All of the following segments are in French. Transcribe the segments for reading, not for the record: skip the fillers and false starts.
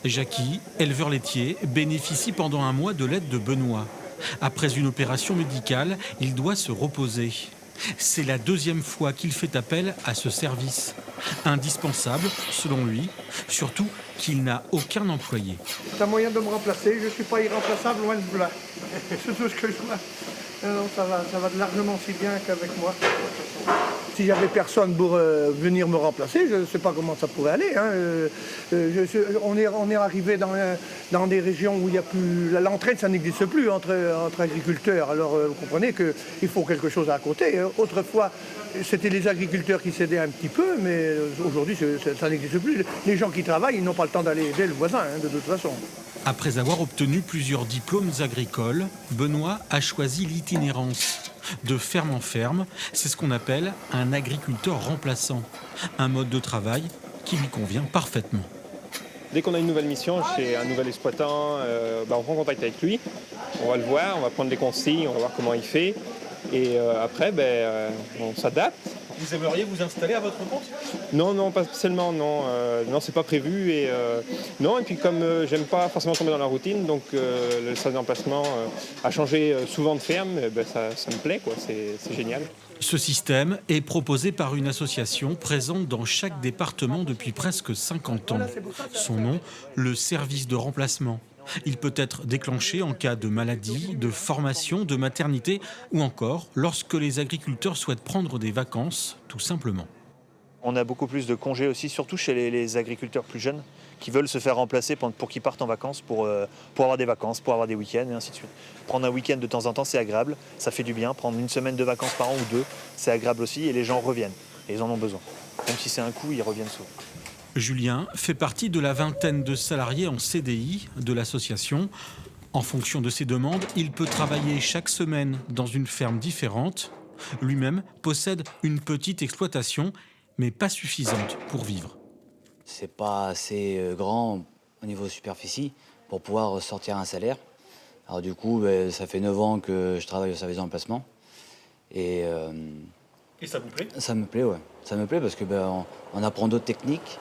Jackie, éleveur laitier, bénéficie pendant un mois de l'aide de Benoît. Après une opération médicale, il doit se reposer. C'est la deuxième fois qu'il fait appel à ce service. Indispensable, selon lui, surtout qu'il n'a aucun employé. Tu as moyen de me remplacer, je ne suis pas irremplaçable, loin de là. C'est tout ce que je vois. Non, ça va largement aussi bien qu'avec moi. Si j'avais personne pour venir me remplacer, je ne sais pas comment ça pourrait aller. Hein. On est arrivé dans des régions où il y a plus, l'entraide, ça n'existe plus entre agriculteurs. Alors vous comprenez qu'il faut quelque chose à côté. Autrefois, c'était les agriculteurs qui s'aidaient un petit peu, mais aujourd'hui, ça n'existe plus. Les gens qui travaillent, ils n'ont pas le temps d'aller aider le voisin, hein, de toute façon. Après avoir obtenu plusieurs diplômes agricoles, Benoît a choisi l'itinérance. De ferme en ferme, c'est ce qu'on appelle un agriculteur remplaçant. Un mode de travail qui lui convient parfaitement. Dès qu'on a une nouvelle mission chez un nouvel exploitant, on prend contact avec lui, on va le voir, on va prendre des consignes, on va voir comment il fait. Et après, on s'adapte. Vous aimeriez vous installer à votre compte ? Non, pas spécialement, non. Non, c'est pas prévu. Et puis comme j'aime pas forcément tomber dans la routine, donc le service d'emplacement a changé souvent de ferme, ça me plaît, quoi. C'est génial. Ce système est proposé par une association présente dans chaque département depuis presque 50 ans. Son nom, le service de remplacement. Il peut être déclenché en cas de maladie, de formation, de maternité ou encore lorsque les agriculteurs souhaitent prendre des vacances, tout simplement. On a beaucoup plus de congés aussi, surtout chez les agriculteurs plus jeunes qui veulent se faire remplacer pour qu'ils partent en vacances, pour avoir des vacances, pour avoir des week-ends et ainsi de suite. Prendre un week-end de temps en temps, c'est agréable, ça fait du bien. Prendre une semaine de vacances par an ou deux, c'est agréable aussi et les gens reviennent. Et ils en ont besoin. Même si c'est un coût, ils reviennent souvent. Julien fait partie de la vingtaine de salariés en CDI de l'association. En fonction de ses demandes, il peut travailler chaque semaine dans une ferme différente. Lui-même possède une petite exploitation, mais pas suffisante pour vivre. C'est pas assez grand au niveau superficie pour pouvoir sortir un salaire. Alors du coup, ça fait 9 ans que je travaille au service d'emplacement. Et ça vous plaît ? Ça me plaît, ouais. Ça me plaît parce que on apprend d'autres techniques,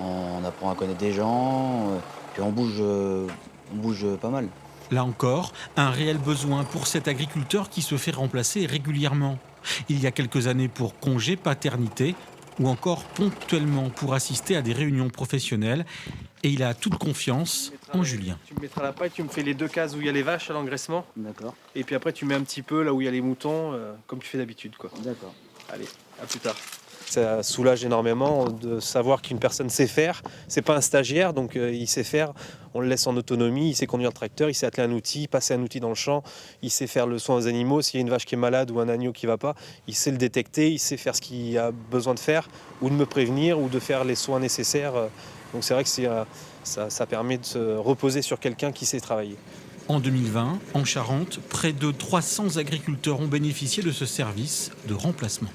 on apprend à connaître des gens, puis on bouge pas mal. Là encore, un réel besoin pour cet agriculteur qui se fait remplacer régulièrement. Il y a quelques années pour congé paternité ou encore ponctuellement pour assister à des réunions professionnelles. Et il a toute confiance en Julien. Tu me mettras la paille, tu me fais les 2 cases où il y a les vaches à l'engraissement. D'accord. Et puis après, tu mets un petit peu là où il y a les moutons, comme tu fais d'habitude, quoi. D'accord. Allez, à plus tard. Ça soulage énormément de savoir qu'une personne sait faire. C'est pas un stagiaire, donc il sait faire. On le laisse en autonomie, il sait conduire le tracteur, il sait atteler un outil, passer un outil dans le champ, il sait faire le soin aux animaux. S'il y a une vache qui est malade ou un agneau qui va pas, il sait le détecter, il sait faire ce qu'il a besoin de faire, ou de me prévenir, ou de faire les soins nécessaires. Donc c'est vrai que ça permet de se reposer sur quelqu'un qui sait travailler. En 2020, en Charente, près de 300 agriculteurs ont bénéficié de ce service de remplacement.